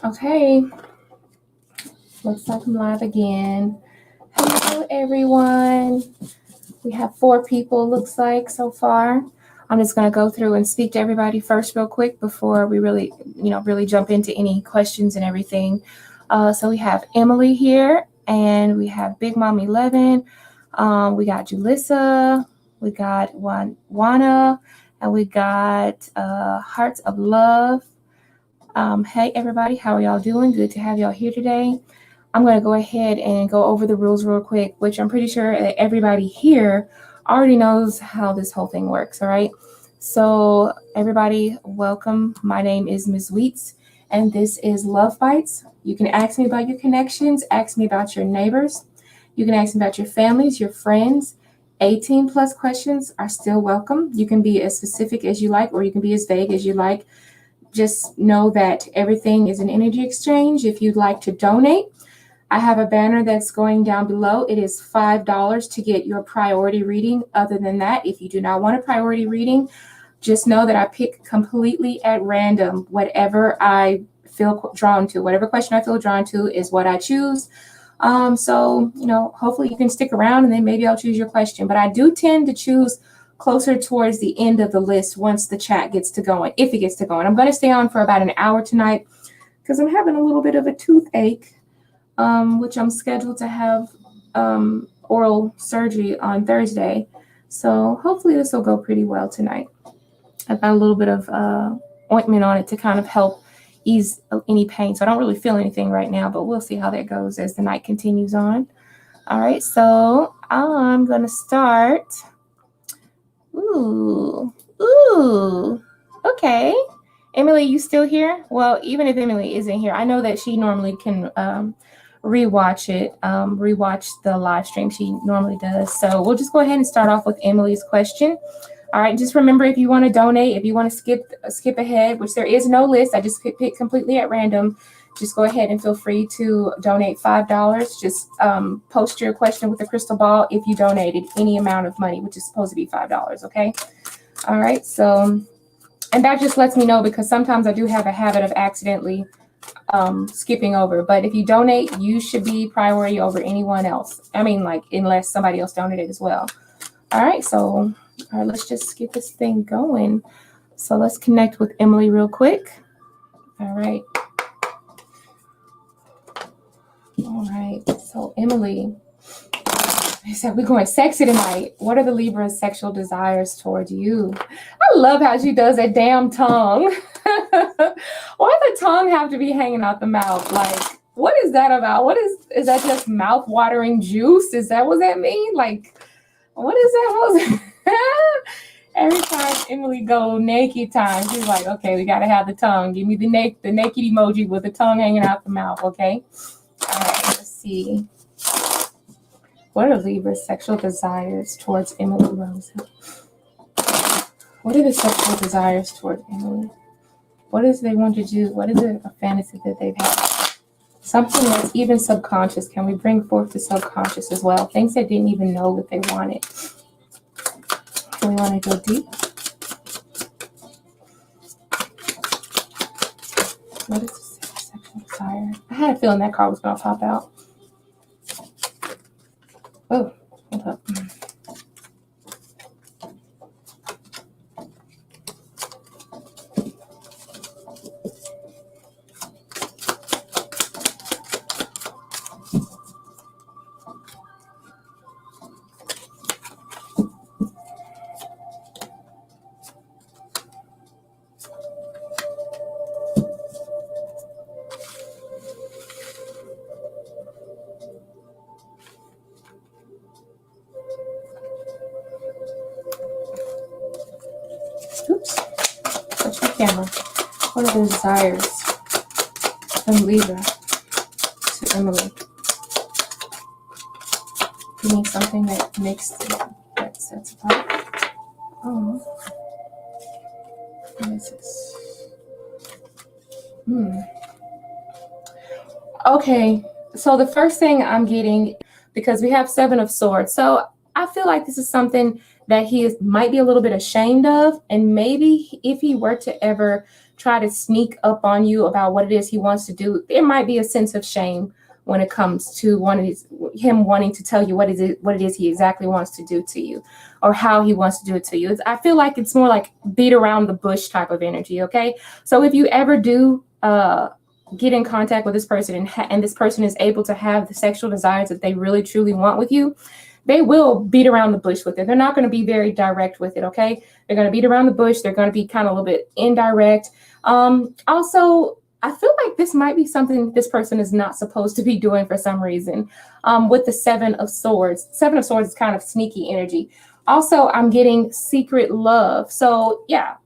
Okay, looks like I'm live again. Hello, everyone. We have 4 people, looks like, so far. I'm just going to go through and speak to everybody first real quick before we really jump into any questions and everything. So we have Emily here, and we have Big Mom 11. We got Julissa, we got Wana, and we got Hearts of Love. Hey, everybody, how are y'all doing? Good to have y'all here today. I'm going to go ahead and go over the rules real quick, which I'm pretty sure that everybody here already knows how this whole thing works, all right? So everybody, welcome. My name is Ms. Weets, and this is Love Bytes. You can ask me about your connections, ask me about your neighbors. You can ask me about your families, your friends. 18 plus questions are still welcome. You can be as specific as you like, or you can be as vague as you like. Just know that everything is an energy exchange. If you'd like to donate, I have a banner that's going down below. It is $5 to get your priority reading. Other than that, if you do not want a priority reading, just know that I pick completely at random whatever I feel drawn to. Whatever question I feel drawn to is what I choose. So, hopefully you can stick around and then maybe I'll choose your question. But I do tend to choose closer towards the end of the list once the chat gets to going, if it gets to going. I'm going to stay on for about an hour tonight because I'm having a little bit of a toothache, which I'm scheduled to have oral surgery on Thursday. So hopefully this will go pretty well tonight. I've got a little bit of ointment on it to kind of help ease any pain. So I don't really feel anything right now, but we'll see how that goes as the night continues on. All right, so I'm going to start. Ooh, okay. Emily, you still here? Well, even if Emily isn't here, I know that she normally can rewatch the live stream. She normally does. So we'll just go ahead and start off with Emily's question. All right, just remember, if you want to donate, if you want to skip ahead, which there is no list, I just pick completely at random. Just go ahead and feel free to donate $5. Just post your question with a crystal ball if you donated any amount of money, which is supposed to be $5, okay? All right, so, and that just lets me know because sometimes I do have a habit of accidentally skipping over. But if you donate, you should be priority over anyone else. I mean, like, unless somebody else donated as well. All right, so, all right, let's just get this thing going. So let's connect with Emily real quick. All right. All right, so Emily, I said we're going sexy tonight. What are the Libra's sexual desires towards you? I love how she does that damn tongue. Why does the tongue have to be hanging out the mouth? Like, what is that about? Is that just mouth-watering juice? Is that what that mean? Like, what is that? Every time Emily go naked time, she's like, okay, we gotta have the tongue. Give me the naked emoji with the tongue hanging out the mouth, okay? All right, let's see. What are Libra's sexual desires towards Emily Rose? What are the sexual desires towards Emily? What is they want to do? What is a fantasy that they've had? Something that's even subconscious. Can we bring forth the subconscious as well? Things they didn't even know that they wanted. Do we want to go deep? What is the sexual desire? I had a feeling that card was going to pop out. Oh, hold up. Oops. Touch the camera. What are the desires from Libra to Emily? You need something that sets apart. Oh. What is this? Okay. So the first thing I'm getting, because we have 7 of Swords. So I feel like this is something that might be a little bit ashamed of. And maybe if he were to ever try to sneak up on you about what it is he wants to do, there might be a sense of shame when it comes to him wanting to tell you what it is he exactly wants to do to you, or how he wants to do it to you. I feel like it's more like beat around the bush type of energy, okay? So if you ever do get in contact with this person, and this person is able to have the sexual desires that they really truly want with you, they will beat around the bush with it. They're not going to be very direct with it, okay? They're going to beat around the bush. They're going to be kind of a little bit indirect. Also, I feel like this might be something this person is not supposed to be doing for some reason. With the Seven of Swords. Seven of Swords is kind of sneaky energy. Also, I'm getting secret love. So yeah,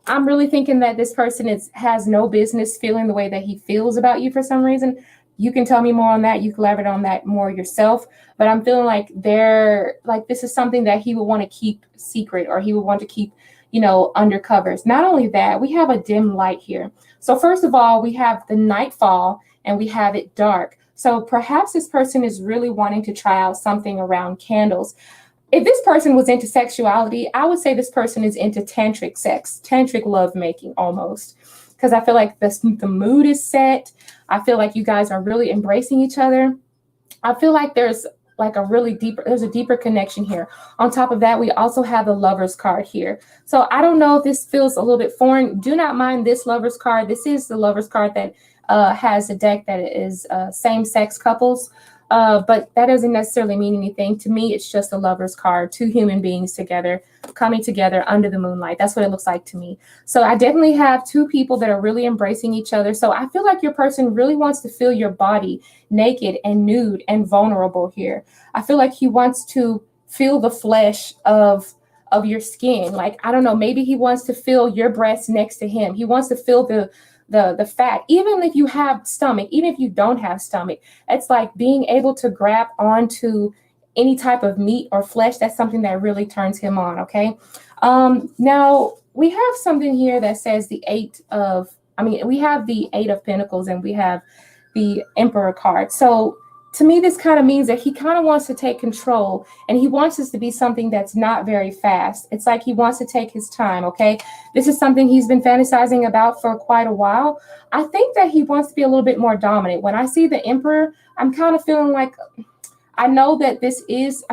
I'm really thinking that this person has no business feeling the way that he feels about you for some reason. You can tell me more on that. You can elaborate on that more yourself. But I'm feeling like this is something that he would want to keep secret, or he would want to keep, under covers. Not only that, we have a dim light here. So first of all, we have the nightfall and we have it dark. So perhaps this person is really wanting to try out something around candles. If this person was into sexuality, I would say this person is into tantric sex, tantric lovemaking almost. Because I feel like the mood is set. I feel like you guys are really embracing each other. I feel like there's a deeper connection here. On top of that, we also have the Lover's card here. So I don't know if this feels a little bit foreign. Do not mind this Lover's card. This is the Lover's card that has a deck that is same-sex couples. But that doesn't necessarily mean anything. To me, it's just a Lover's card, two human beings together, coming together under the moonlight. That's what it looks like to me. So I definitely have two people that are really embracing each other. So I feel like your person really wants to feel your body naked and nude and vulnerable here. I feel like he wants to feel the flesh of your skin. Like, I don't know, maybe he wants to feel your breasts next to him. He wants to feel the fat, even if you have stomach, even if you don't have stomach. It's like being able to grab onto any type of meat or flesh. That's something that really turns him on, okay? Now, we have something here that says we have the Eight of Pentacles and we have the Emperor card. So to me, this kind of means that he kind of wants to take control, and he wants this to be something that's not very fast. It's like he wants to take his time, okay? This is something he's been fantasizing about for quite a while. I think that he wants to be a little bit more dominant. When I see the Emperor, I'm kind of feeling like, I know that this is,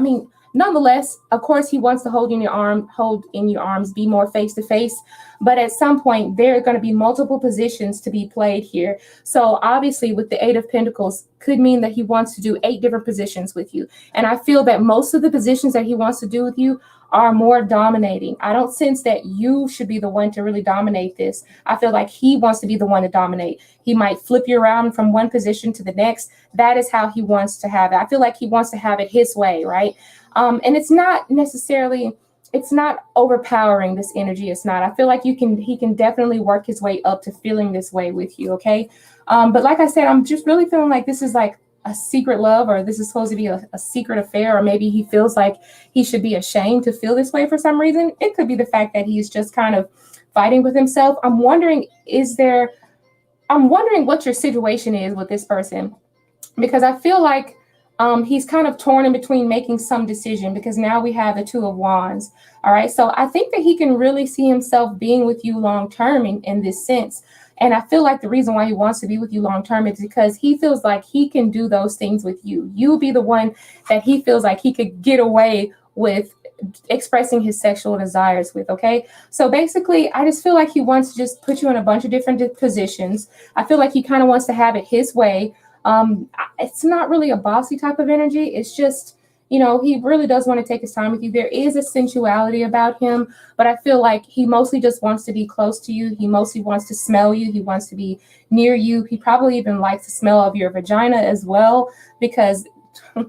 nonetheless, of course, he wants to hold in your arms, be more face to face. But at some point, there are going to be multiple positions to be played here. So obviously, with the Eight of Pentacles, could mean that he wants to do 8 different positions with you. And I feel that most of the positions that he wants to do with you are more dominating. I don't sense that you should be the one to really dominate this. I feel like he wants to be the one to dominate. He might flip you around from one position to the next. That is how he wants to have it. I feel like he wants to have it his way, right? And it's not necessarily, it's not overpowering, this energy. It's not. I feel like he can definitely work his way up to feeling this way with you, okay? But like I said, I'm just really feeling like this is like a secret love, or this is supposed to be a secret affair, or maybe he feels like he should be ashamed to feel this way for some reason. It could be the fact that he's just kind of fighting with himself. I'm wondering what your situation is with this person, because I feel like he's kind of torn in between making some decision, because now we have the Two of Wands. All right. So I think that he can really see himself being with you long term in this sense. And I feel like the reason why he wants to be with you long term is because he feels like he can do those things with you. You'll be the one that he feels like he could get away with expressing his sexual desires with. Okay. So basically, I just feel like he wants to just put you in a bunch of different positions. I feel like he kind of wants to have it his way. It's not really a bossy type of energy. It's just, he really does want to take his time with you. There is a sensuality about him, but I feel like he mostly just wants to be close to you. He mostly wants to smell you. He wants to be near you. He probably even likes the smell of your vagina as well, because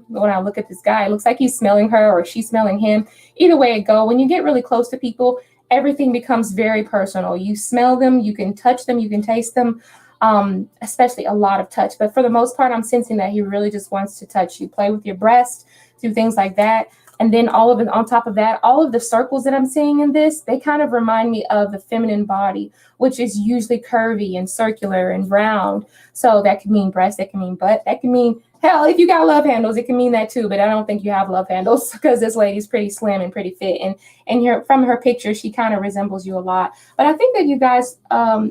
when I look at this guy, it looks like he's smelling her or she's smelling him. Either way it go, when you get really close to people, everything becomes very personal. You smell them, you can touch them, you can taste them. Especially a lot of touch. But for the most part, I'm sensing that he really just wants to touch you, play with your breast, do things like that. And then all of it, on top of that, all of the circles that I'm seeing in this, they kind of remind me of the feminine body, which is usually curvy and circular and round. So that could mean breast, that can mean butt, that can mean Hell, if you got love handles, it can mean that too, but I don't think you have love handles because this lady's pretty slim and pretty fit. And from her picture, she kind of resembles you a lot. But I think that you guys,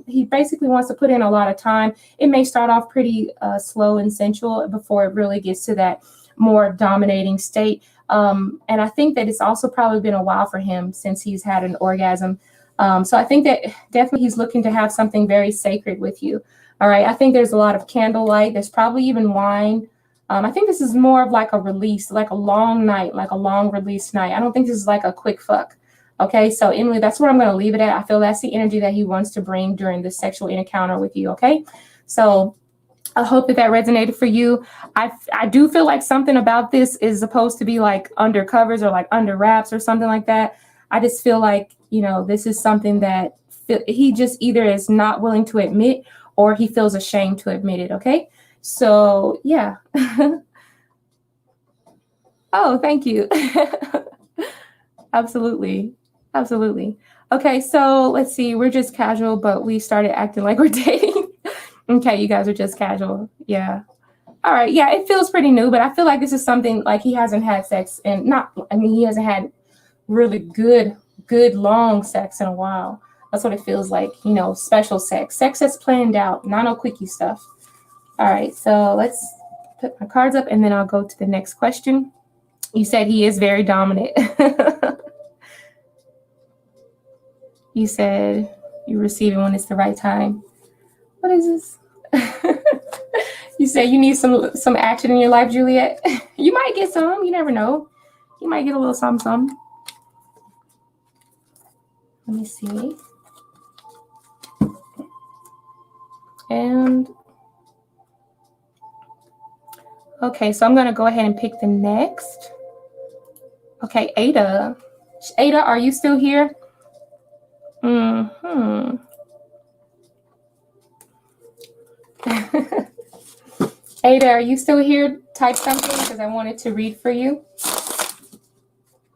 he basically wants to put in a lot of time. It may start off pretty slow and sensual before it really gets to that more dominating state. And I think that it's also probably been a while for him since he's had an orgasm. So I think that definitely he's looking to have something very sacred with you. All right. I think there's a lot of candlelight. There's probably even wine. I think this is more of like a release, like a long night, like a long release night. I don't think this is like a quick fuck. Okay. So Emily, that's where I'm going to leave it at. I feel that's the energy that he wants to bring during this sexual encounter with you. Okay. So I hope that resonated for you. I do feel like something about this is supposed to be like under covers or like under wraps or something like that. I just feel like, you know, this is something that he just either is not willing to admit or he feels ashamed to admit it. Okay. So, yeah. Oh, thank you. Absolutely. Absolutely. Okay, so let's see. We're just casual, but we started acting like we're dating. Okay, you guys are just casual. Yeah. All right. Yeah, it feels pretty new, but I feel like this is something like he hasn't had sex and he hasn't had really good, long sex in a while. That's what it feels like, you know, special sex that's planned out, not no quickie stuff. All right, so let's put my cards up and then I'll go to the next question. You said he is very dominant. You said you receive it when it's the right time. What is this? You said you need some action in your life, Juliet. You might get some. You never know. You might get a little some. Let me see. And okay, so I'm going to go ahead and pick the next. Okay, Ada. Ada, are you still here? Ada, are you still here? Type something because I wanted to read for you.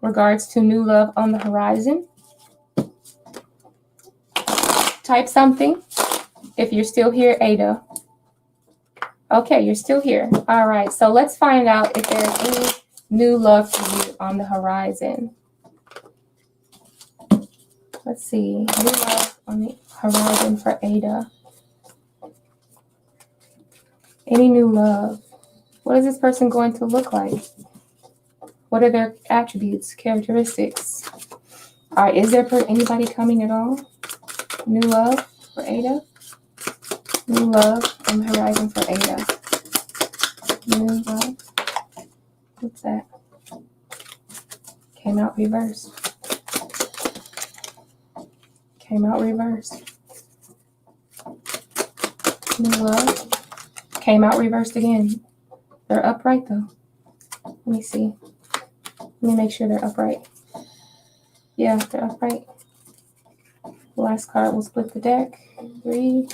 Regards to new love on the horizon. Type something if you're still here, Ada. Okay, you're still here. All right, so let's find out if there's any new love for you on the horizon. Let's see. New love on the horizon for Ada. Any new love? What is this person going to look like? What are their attributes, characteristics? All right, is there anybody coming at all? New love for Ada? New love on the horizon for Ada. New love. What's that? Came out reversed. Came out reversed. New love. Came out reversed again. They're upright though. Let me see. Let me make sure they're upright. Yeah, they're upright. The last card will split the deck. 3.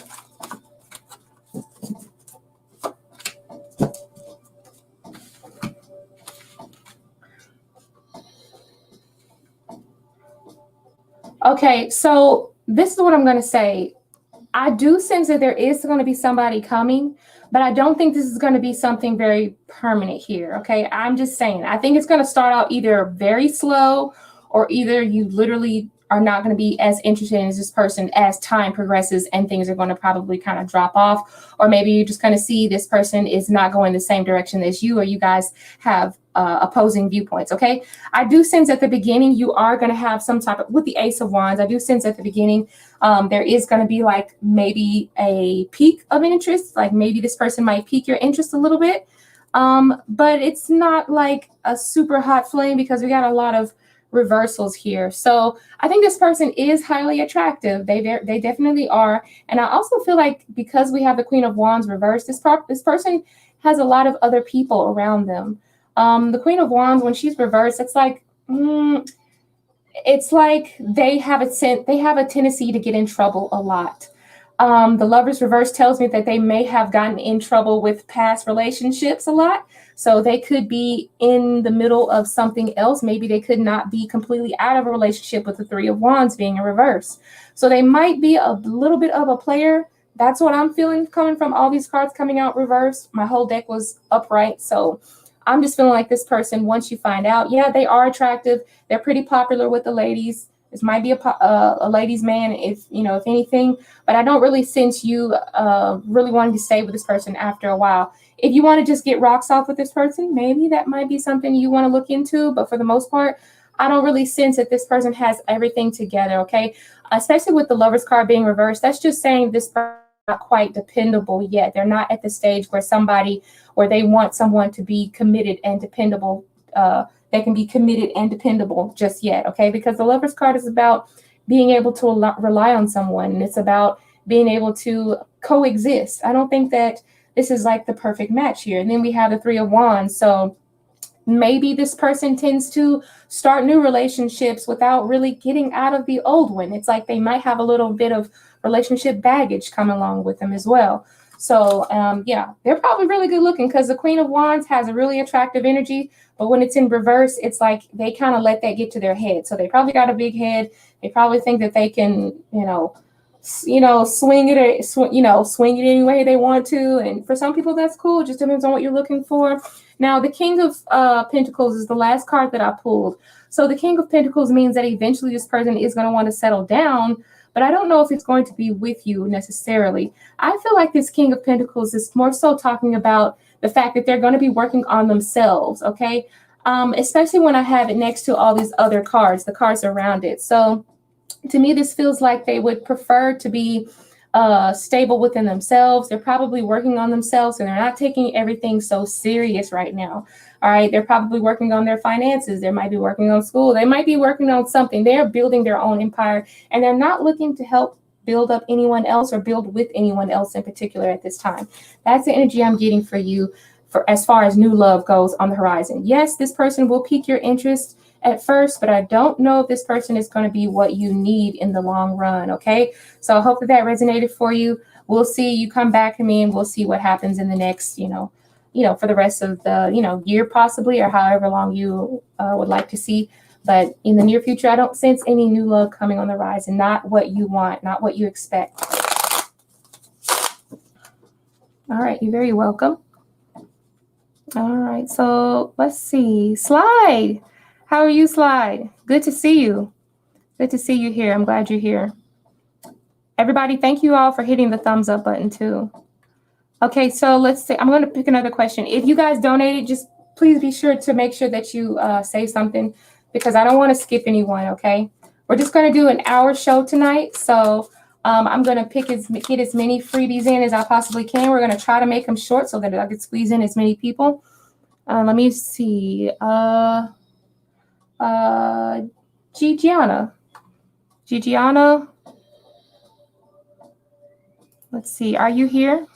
Okay, so this is what I'm going to say. I do sense that there is going to be somebody coming, but I don't think this is going to be something very permanent here. Okay, I'm just saying. I think it's going to start out either very slow or either you literally are not going to be as interested in this person as time progresses and things are going to probably kind of drop off. Or maybe you're just going to see this person is not going the same direction as you, or you guys have opposing viewpoints. Okay, I do sense at the beginning you are going to have some type of, with the Ace of Wands, I do sense at the beginning there is going to be like maybe a peak of interest, like maybe this person might pique your interest a little bit, but it's not like a super hot flame because we got a lot of reversals here. So I think this person is highly attractive. They definitely are. And I also feel like because we have the Queen of Wands reversed, this person has a lot of other people around them. The Queen of Wands, when she's reversed, it's like they have a tendency to get in trouble a lot. The Lover's reverse tells me that they may have gotten in trouble with past relationships a lot. So they could be in the middle of something else. Maybe they could not be completely out of a relationship with the Three of Wands being in reverse. So they might be a little bit of a player That's what I'm feeling coming from all these cards coming out reversed. My whole deck was upright. So I'm just feeling like this person, once you find out, yeah, they are attractive. They're pretty popular with the ladies. This might be a ladies' man, if anything. But I don't really sense you really wanting to stay with this person after a while. If you want to just get rocks off with this person, maybe that might be something you want to look into. But for the most part, I don't really sense that this person has everything together, okay? Especially with the Lovers card being reversed, that's just saying this person is not quite dependable yet. They're not at the stage where they want someone to be committed and dependable. They can be committed and dependable just yet, okay? Because the Lovers card is about being able to rely on someone, and it's about being able to coexist. I don't think that this is like the perfect match here. And then we have the Three of Wands. So maybe this person tends to start new relationships without really getting out of the old one. It's like they might have a little bit of relationship baggage come along with them as well. So yeah, they're probably really good looking because the Queen of Wands has a really attractive energy. But when it's in reverse, it's like they kind of let that get to their head. So they probably got a big head. They probably think that they can, swing it any way they want to. And for some people, that's cool. It just depends on what you're looking for. Now, the King of Pentacles is the last card that I pulled. So the King of Pentacles means that eventually this person is going to want to settle down, but I don't know if it's going to be with you necessarily. I feel like this King of Pentacles is more so talking about the fact that they're going to be working on themselves, okay? Especially when I have it next to all these other cards, the cards around it. So to me, this feels like they would prefer to be stable within themselves. They're probably working on themselves, and they're not taking everything so serious right now. All right, they're probably working on their finances. They might be working on school. They might be working on something. They're building their own empire, and they're not looking to help build up anyone else or build with anyone else in particular at this time. That's the energy I'm getting for you for as far as new love goes on the horizon. Yes, this person will pique your interest at first, but I don't know if this person is going to be what you need in the long run, okay? So I hope that resonated for you. We'll see. You come back to me and we'll see what happens in the next, for the rest of the, year possibly, or however long you would like to see. But in the near future, I don't sense any new love coming on the horizon. Not what you want, not what you expect. All right, you're very welcome. All right, so let's see. Slide. How are you, Slide? Good to see you. Good to see you here. I'm glad you're here. Everybody, thank you all for hitting the thumbs up button too. Okay, so let's see. I'm going to pick another question. If you guys donated, just please be sure to make sure that you say something, because I don't want to skip anyone, okay? We're just going to do an hour show tonight. So I'm going to get as many freebies in as I possibly can. We're going to try to make them short so that I can squeeze in as many people. Let me see. Gigiana. Let's see. Are you here?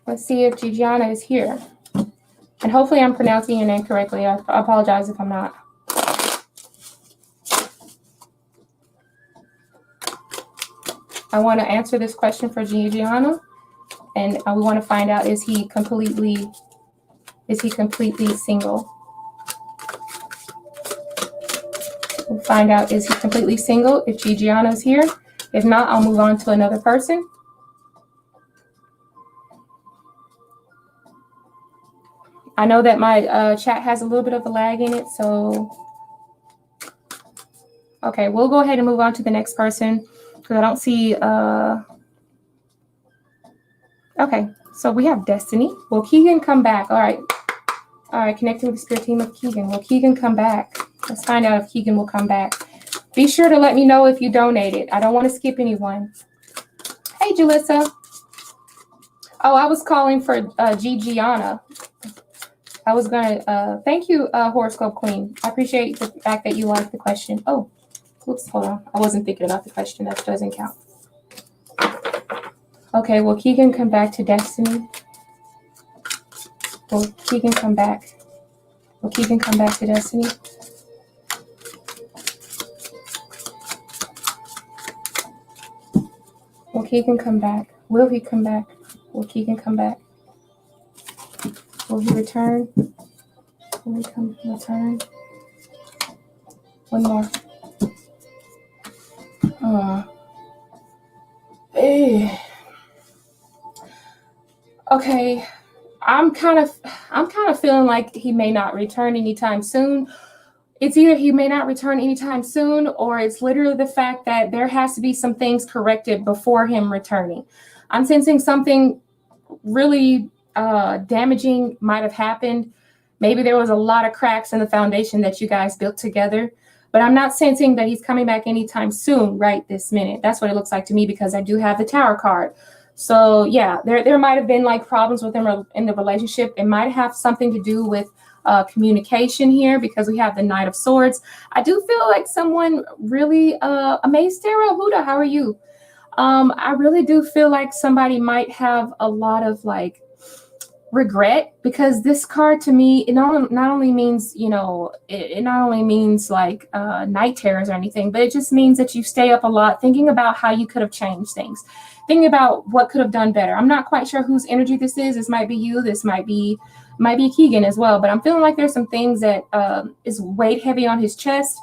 Let's see if Gigiana is here. And hopefully I'm pronouncing your name correctly. I apologize if I'm not. I want to answer this question for Gigiana. And we want to find out, is he completely single? We'll find out, is he completely single if Gigiana is here? If not, I'll move on to another person. I know that my chat has a little bit of a lag in it, so okay, we'll go ahead and move on to the next person because I don't see. Okay, so we have Destiny. Will Keegan come back? All right, connecting with the spirit team of Keegan. Will Keegan come back? Let's find out if Keegan will come back. Be sure to let me know if you donated. I don't want to skip anyone. Hey, Jalissa. Oh, I was calling for Gigiana. I was going to, thank you, Horoscope Queen. I appreciate the fact that you liked the question. Oh, whoops, hold on. I wasn't thinking about the question. That doesn't count. Okay, will Keegan come back to Destiny? Will Keegan come back? Will Keegan come back to Destiny? Will Keegan come back? Will he come back? Will Keegan come back? Will he return? Will he return? One more. Okay. I'm kind of feeling like he may not return anytime soon. It's either he may not return anytime soon, or it's literally the fact that there has to be some things corrected before him returning. I'm sensing something really damaging might have happened. Maybe there was a lot of cracks in the foundation that you guys built together, but I'm not sensing that he's coming back anytime soon, right this minute. That's what it looks like to me, because I do have the Tower card. So yeah, there might have been like problems with him in the relationship. It might have something to do with communication here, because we have the Knight of Swords. I do feel like someone really amazed. Sarah Huda, how are you? I really do feel like somebody might have a lot of like regret, because this card to me, it not only means, you know, it not only means like night terrors or anything, but it just means that you stay up a lot thinking about how you could have changed things, thinking about what could have done better. I'm not quite sure whose energy this is. This might be you. This might be Keegan as well. But I'm feeling like there's some things that is weighed heavy on his chest,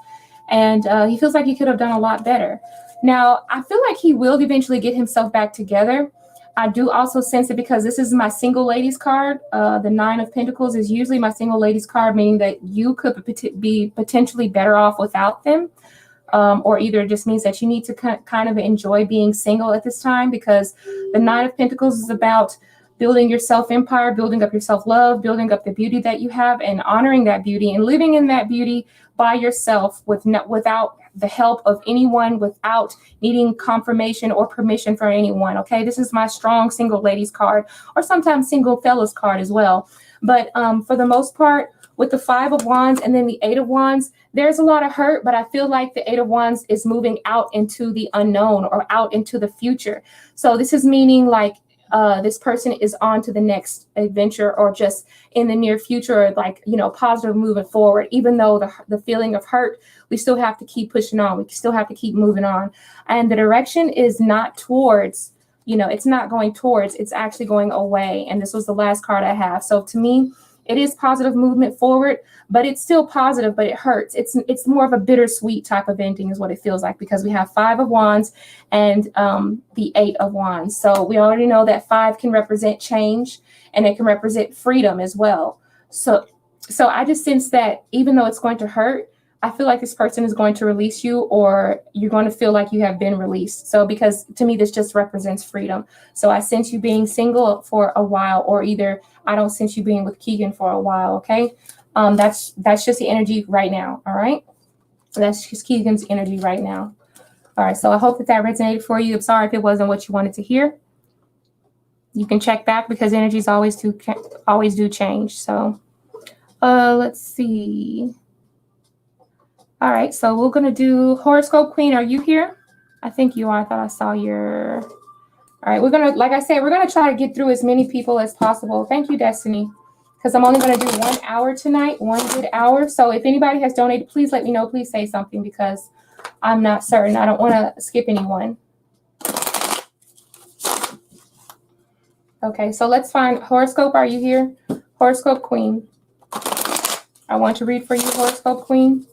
and he feels like he could have done a lot better. Now, I feel like he will eventually get himself back together. I do also sense it because this is my single ladies card. The Nine of Pentacles is usually my single ladies card, meaning that you could be potentially better off without them. Or either it just means that you need to kind of enjoy being single at this time, because the Nine of Pentacles is about building your self-empire, building up your self-love, building up the beauty that you have, and honoring that beauty and living in that beauty by yourself without the help of anyone, without needing confirmation or permission from anyone. Okay, this is my strong single ladies card, or sometimes single fellas card as well. But for the most part, with the Five of Wands and then the Eight of Wands, there's a lot of hurt, but I feel like the Eight of Wands is moving out into the unknown or out into the future. So this is meaning like this person is on to the next adventure, or just in the near future, like, you know, positive moving forward. Even though the feeling of hurt, we still have to keep pushing on. We still have to keep moving on. And the direction is not towards, you know, it's not going towards, it's actually going away. And this was the last card I have. So to me, it is positive movement forward, but it's still positive, but it hurts. It's more of a bittersweet type of ending is what it feels like, because we have Five of Wands and the Eight of Wands. So we already know that five can represent change, and it can represent freedom as well. So I just sense that even though it's going to hurt, I feel like this person is going to release you, or you're going to feel like you have been released. So because to me, this just represents freedom. So I sense you being single for a while, or either I don't sense you being with Keegan for a while. Okay. That's just the energy right now. All right. That's just Keegan's energy right now. All right. So I hope that resonated for you. I'm sorry if it wasn't what you wanted to hear. You can check back, because energies always do change. So let's see. All right, so we're going to do Horoscope Queen. Are you here? I think you are. I thought I saw your... All right, we're going to, like I said, we're going to try to get through as many people as possible. Thank you, Destiny, because I'm only going to do 1 hour tonight, 1 good hour. So if anybody has donated, please let me know. Please say something, because I'm not certain. I don't want to skip anyone. Okay, so let's find Horoscope. Are you here? Horoscope Queen. I want to read for you, Horoscope Queen.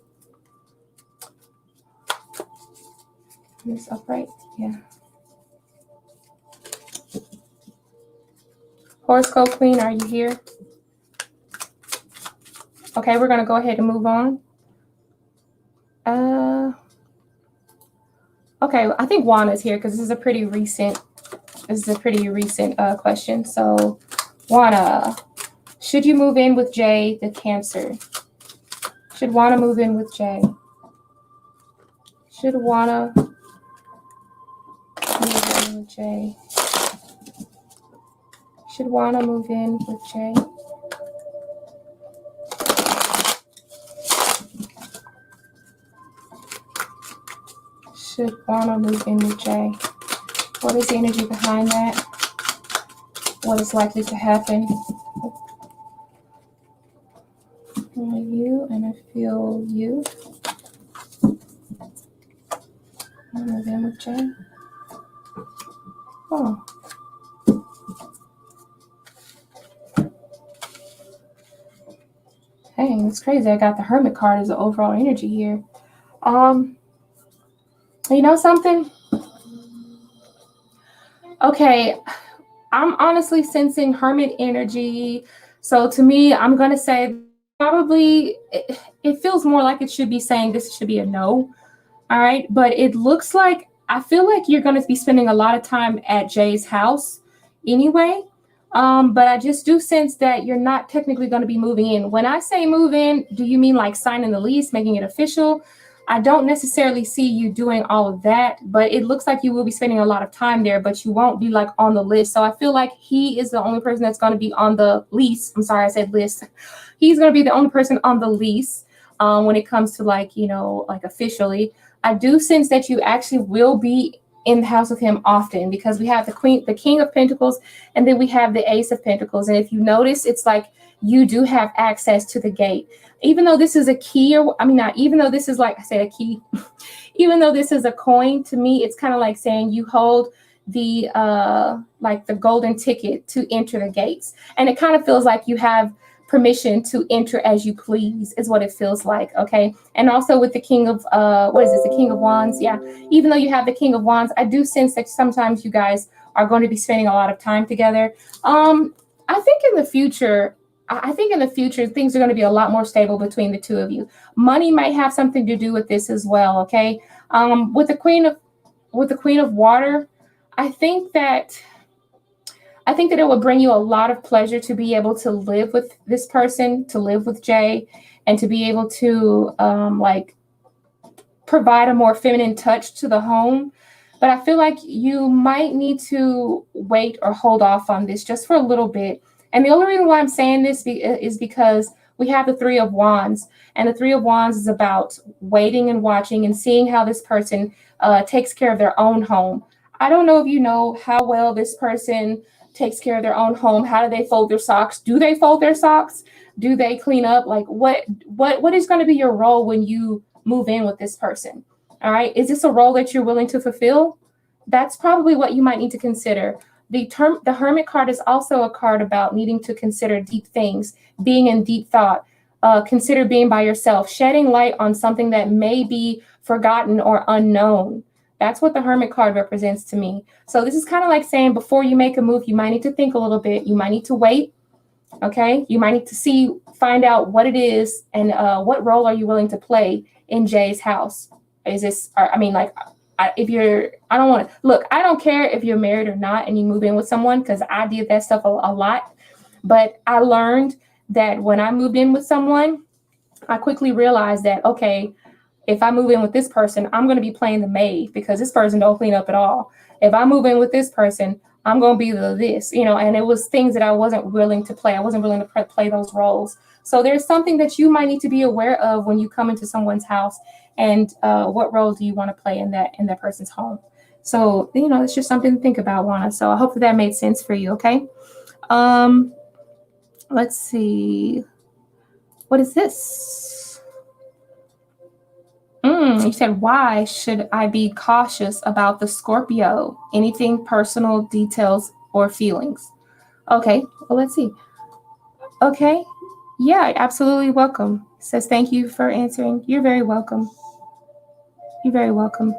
This upright, yeah. Horoscope Queen, are you here? Okay, we're gonna go ahead and move on. Okay, I think Juana's here, because this is a pretty recent question. So, Juana, should you move in with Jay, the Cancer? Should Juana move in with Jay? Should Juana move in with Jay? Should Juana move in with Jay? Should Juana move in with Jay? What is the energy behind that? What is likely to happen? You, and I feel you. Move in with Jay. Oh. Dang, it's crazy. I got the Hermit card as the overall energy here. You know something? Okay, I'm honestly sensing hermit energy. So to me, I'm going to say probably it feels more like it should be saying this should be a no. All right. But it looks like I feel like you're going to be spending a lot of time at Jay's house anyway. But I just do sense that you're not technically going to be moving in. When I say move in, do you mean like signing the lease, making it official? I don't necessarily see you doing all of that, but it looks like you will be spending a lot of time there, but you won't be like on the list. So I feel like he is the only person that's going to be on the lease. I'm sorry, I said list. He's going to be the only person on the lease when it comes to like, you know, like officially. I do sense that you actually will be in the house with him often because we have the King of Pentacles, and then we have the Ace of Pentacles. And if you notice, it's like you do have access to the gate. Even though this is a key, or I mean, not even though this is like I said, a key, even though this is a coin, to me, it's kind of like saying you hold the like the golden ticket to enter the gates. And it kind of feels like you have permission to enter as you please is what it feels like. Okay. And also with the King of what is this, the King of Wands? Yeah. Even though you have the King of Wands, I do sense that sometimes you guys are going to be spending a lot of time together. I think in the future, things are going to be a lot more stable between the two of you. Money might have something to do with this as well. Okay. With the Queen of Water, I think that it will bring you a lot of pleasure to be able to live with this person, to live with Jay, and to be able to like provide a more feminine touch to the home. But I feel like you might need to wait or hold off on this just for a little bit. And the only reason why I'm saying this is because we have the Three of Wands, and the Three of Wands is about waiting and watching and seeing how this person takes care of their own home. I don't know if you know how well this person takes care of their own home. How do they fold their socks? Do they fold their socks? Do they clean up? Like what is going to be your role when you move in with this person? All right. Is this a role that you're willing to fulfill? That's probably what you might need to consider. The Hermit card is also a card about needing to consider deep things, being in deep thought. Consider being by yourself, shedding light on something that may be forgotten or unknown. That's what the Hermit card represents to me. So this is kind of like saying before you make a move, you might need to think a little bit. You might need to wait. Okay. You might need to find out what it is and what role are you willing to play in Jay's house? Is this, I mean, like, I don't care if you're married or not and you move in with someone, because I did that stuff a lot. But I learned that when I moved in with someone, I quickly realized that, okay, if I move in with this person, I'm going to be playing the maid because this person don't clean up at all. If I move in with this person, I'm going to be this, and it was things that I wasn't willing to play. I wasn't willing to play those roles. So there's something that you might need to be aware of when you come into someone's house, and what role do you want to play in that person's home? So, it's just something to think about, Juana. So I hope that made sense for you. Okay. Let's see. What is this? You said, why should I be cautious about the Scorpio? Anything personal, details, or feelings? Okay, well, let's see. Okay, yeah, absolutely welcome. Says, thank you for answering. You're very welcome. You're very welcome.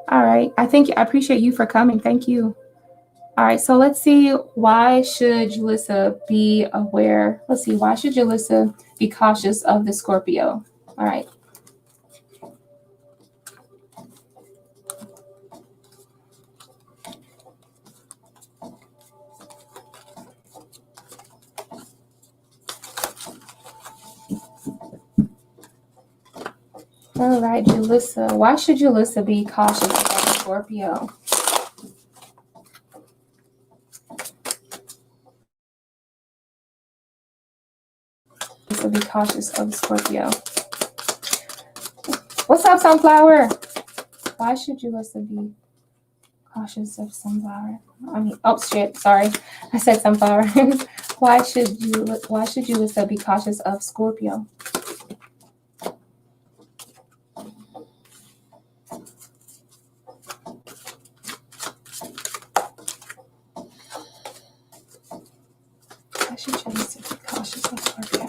All right, I appreciate you for coming. Thank you. All right, so let's see. Why should Julissa be aware? Let's see. Why should Julissa be cautious of the Scorpio? All right. All right, Julissa. Why should Julissa be cautious about Scorpio? So be cautious of Scorpio. What's up, Sunflower? Why should Julissa be cautious of Sunflower? Oh shit, sorry. I said Sunflower. Why should Julissa be cautious of Scorpio? Why should Julissa be cautious of Scorpio?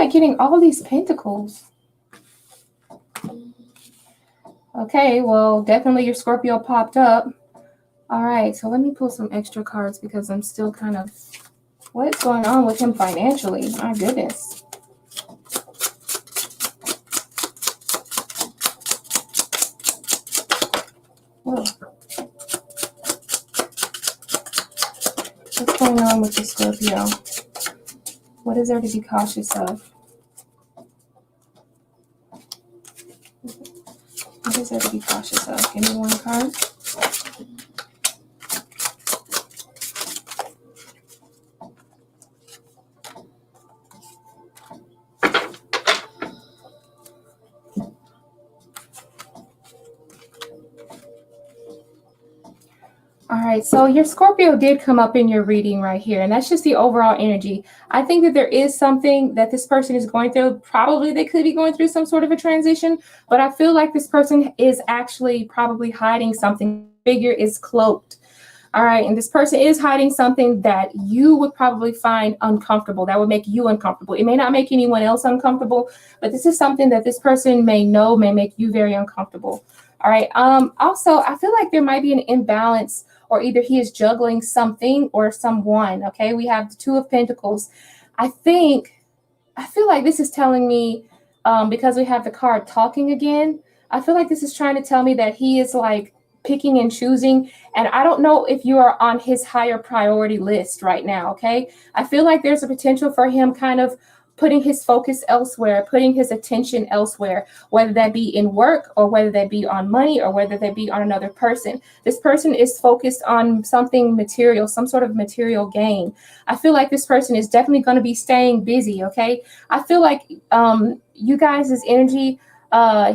like getting all these pentacles. Okay, well, definitely your Scorpio popped up. All right, so let me pull some extra cards because I'm still kind of, what's going on with him financially? My goodness. Whoa. What's going on with the Scorpio? What is there to be cautious of? What is there to be cautious of? Give me one card. All right, so your Scorpio did come up in your reading right here, and that's just the overall energy. I think that there is something that this person is going through. Probably they could be going through some sort of a transition, but I feel like this person is actually probably hiding something. Figure is cloaked. All right, and this person is hiding something that you would probably find uncomfortable, that would make you uncomfortable. It may not make anyone else uncomfortable, but this is something that this person may know may make you very uncomfortable. All right, also, I feel like there might be an imbalance, or either he is juggling something or someone, okay? We have the Two of Pentacles. I feel like this is telling me, because we have the card talking again, I feel like this is trying to tell me that he is like picking and choosing, and I don't know if you are on his higher priority list right now, okay? I feel like there's a potential for him kind of putting his focus elsewhere, putting his attention elsewhere, whether that be in work or whether that be on money or whether that be on another person. This person is focused on something material, some sort of material gain. I feel like this person is definitely going to be staying busy, okay? I feel like you guys' energy,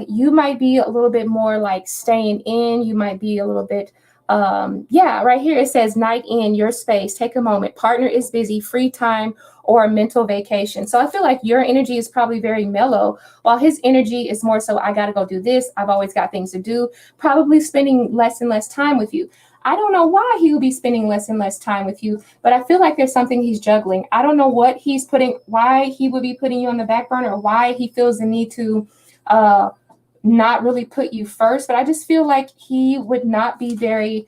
you might be a little bit more like staying in. You might be a little bit, right here it says night in your space. Take a moment. Partner is busy, free time, or a mental vacation. So I feel like your energy is probably very mellow, while his energy is more so, I got to go do this. I've always got things to do, probably spending less and less time with you. I don't know why he will be spending less and less time with you, but I feel like there's something he's juggling. I don't know what he's why he would be putting you on the back burner, or why he feels the need to not really put you first, but I just feel like he would not be very,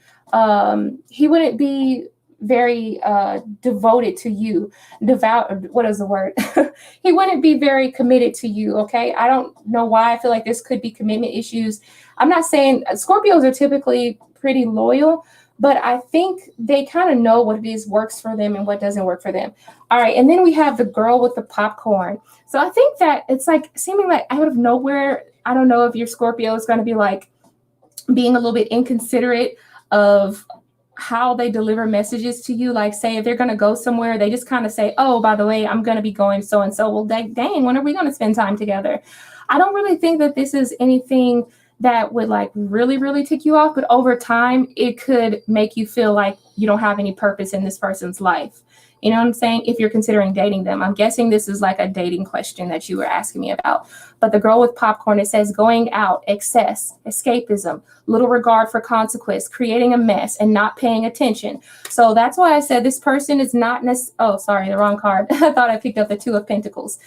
he wouldn't be very devoted to you, what is the word? He wouldn't be very committed to you, okay? I don't know why. I feel like this could be commitment issues. I'm not saying Scorpios are typically pretty loyal, but I think they kind of know what it is works for them and what doesn't work for them. All right, and then we have the girl with the popcorn. So I think that it's like seeming like out of nowhere. I don't know if your Scorpio is going to be like being a little bit inconsiderate of how they deliver messages to you. Like, say if they're going to go somewhere, they just kind of say, oh, by the way, I'm going to be going so and so. Well, dang, when are we going to spend time together? I don't really think that this is anything that would like really, really tick you off, but over time, it could make you feel like you don't have any purpose in this person's life. You know what I'm saying? If you're considering dating them, I'm guessing this is like a dating question that you were asking me about. But the girl with popcorn, it says going out, excess, escapism, little regard for consequence, creating a mess, and not paying attention. So that's why I said this person is not oh, sorry, the wrong card. I thought I picked up the Two of Pentacles.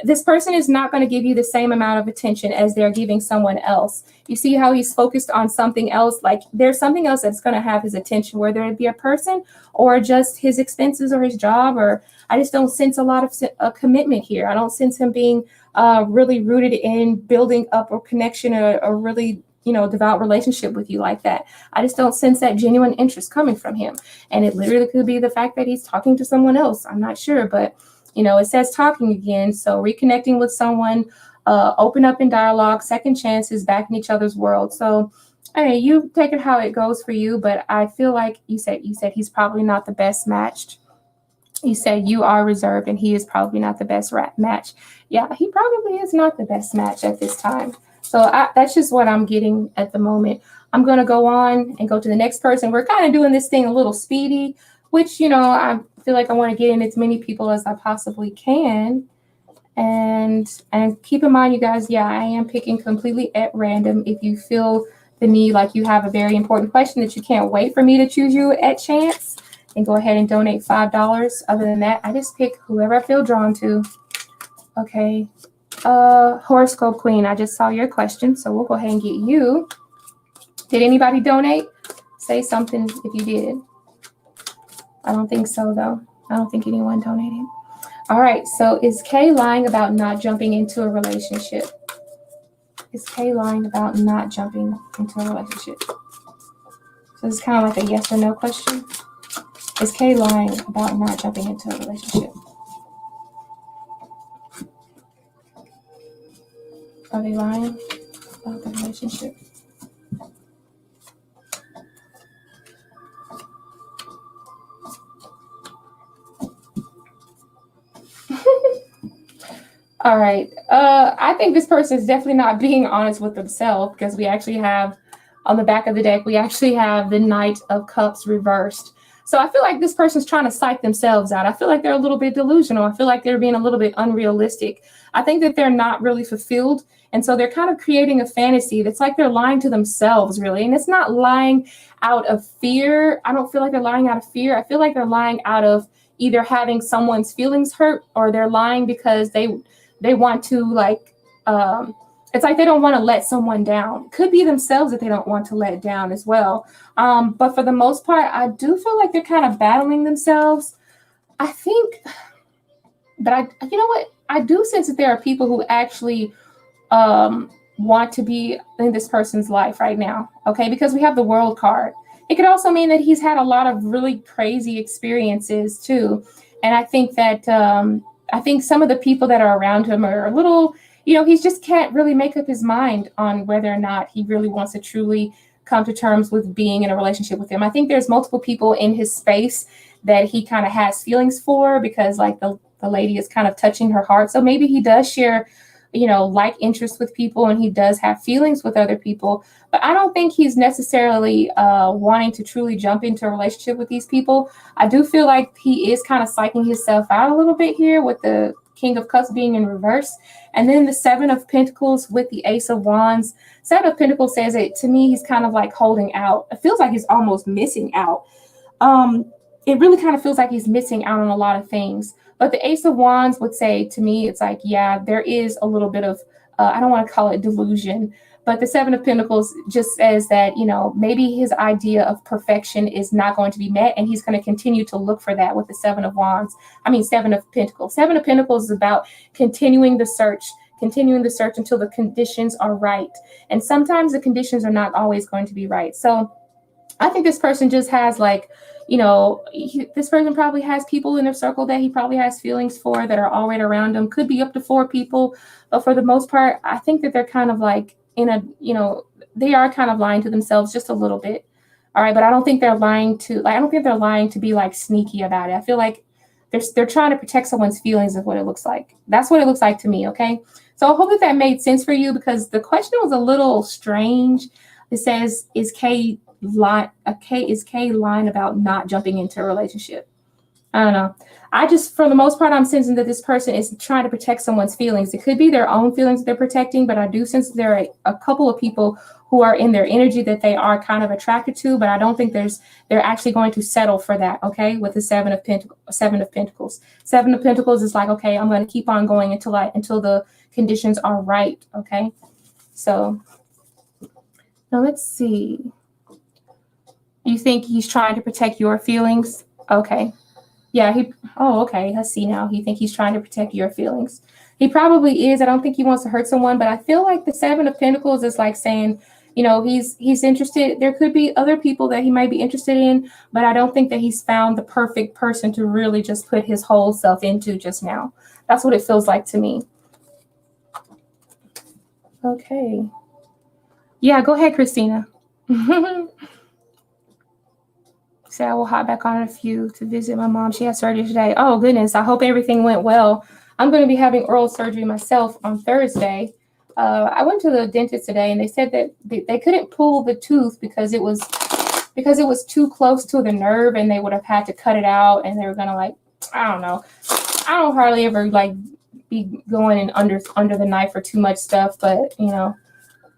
This person is not going to give you the same amount of attention as they're giving someone else. You see how he's focused on something else? Like there's something else that's going to have his attention, whether it be a person or just his expenses or his job. Or I just don't sense a lot of commitment here. I don't sense him being really rooted in building up a connection or really, devout relationship with you like that. I just don't sense that genuine interest coming from him. And it literally could be the fact that he's talking to someone else. I'm not sure, but it says talking again. So reconnecting with someone, open up in dialogue, second chances, back in each other's world. So, hey, you take it how it goes for you. But I feel like you said he's probably not the best matched. You said you are reserved and he is probably not the best match. Yeah, he probably is not the best match at this time. So that's just what I'm getting at the moment. I'm going to go on and go to the next person. We're kind of doing this thing a little speedy, which, I feel like I want to get in as many people as I possibly can. And keep in mind, you guys, yeah, I am picking completely at random. If you feel the need, like you have a very important question that you can't wait for me to choose you at chance, and go ahead and donate $5. Other than that, I just pick whoever I feel drawn to. Okay. Horoscope Queen, I just saw your question, so we'll go ahead and get you. Did anybody donate? Say something if you did. I don't think so, though. I don't think anyone donated. All right, so is Kay lying about not jumping into a relationship? Is Kay lying about not jumping into a relationship? So it's kind of like a yes or no question. Is Kay lying about not jumping into a relationship? Are they lying about the relationship? All right. I think this person is definitely not being honest with themselves, because we actually have, on the back of the deck, we actually have the Knight of Cups reversed. So I feel like this person's trying to psych themselves out. I feel like they're a little bit delusional. I feel like they're being a little bit unrealistic. I think that they're not really fulfilled. And so they're kind of creating a fantasy that's like they're lying to themselves, really. And it's not lying out of fear. I don't feel like they're lying out of fear. I feel like they're lying out of either having someone's feelings hurt, or they're lying because they want to, like, it's like they don't want to let someone down. Could be themselves that they don't want to let down as well. But for the most part, I do feel like they're kind of battling themselves. I think, but you know what? I do sense that there are people who actually want to be in this person's life right now. Okay, because we have the World card. It could also mean that he's had a lot of really crazy experiences too. And I think that I think some of the people that are around him are a little, he just can't really make up his mind on whether or not he really wants to truly come to terms with being in a relationship with him. I think there's multiple people in his space that he kind of has feelings for, because like the lady is kind of touching her heart. So maybe he does share, like interest with people, and he does have feelings with other people. But I don't think he's necessarily wanting to truly jump into a relationship with these people. I do feel like he is kind of psyching himself out a little bit here with the King of Cups being in reverse. And then the Seven of Pentacles with the Ace of Wands. Seven of Pentacles says it to me, he's kind of like holding out. It feels like he's almost missing out. It really kind of feels like he's missing out on a lot of things. But the Ace of Wands would say to me, it's like, yeah, there is a little bit of, I don't want to call it delusion, but the Seven of Pentacles just says that, maybe his idea of perfection is not going to be met, and he's going to continue to look for that with the Seven of Pentacles. Seven of Pentacles is about continuing the search until the conditions are right. And sometimes the conditions are not always going to be right. So I think this person just has like, this person probably has people in their circle that he probably has feelings for that are already around him. Could be up to 4 people. But for the most part, I think that they're kind of like they are kind of lying to themselves just a little bit. All right. But I don't think they're lying to be like sneaky about it. I feel like they're trying to protect someone's feelings is what it looks like. That's what it looks like to me. Okay. So I hope that made sense for you, because the question was a little strange. It says, is Kay lying about not jumping into a relationship? I don't know. For the most part, I'm sensing that this person is trying to protect someone's feelings. It could be their own feelings that they're protecting, but I do sense there are a couple of people who are in their energy that they are kind of attracted to, but I don't think they're actually going to settle for that. Okay, with the Seven of Pentacles. Seven of Pentacles is like, okay, I'm going to keep on going until the conditions are right. Okay, so now let's see. You think he's trying to protect your feelings? Okay. Yeah, okay, I see now. You think he's trying to protect your feelings. He probably is. I don't think he wants to hurt someone, but I feel like the Seven of Pentacles is like saying, he's interested. There could be other people that he might be interested in, but I don't think that he's found the perfect person to really just put his whole self into just now. That's what it feels like to me. Okay. Yeah, go ahead, Christina. So I will hop back on a few to visit my mom. She had surgery today. Oh, goodness. I hope everything went well. I'm going to be having oral surgery myself on Thursday. I went to the dentist today, and they said that they couldn't pull the tooth because it was too close to the nerve, and they would have had to cut it out, and they were going to, I don't know. I don't hardly ever be going in under the knife for too much stuff, but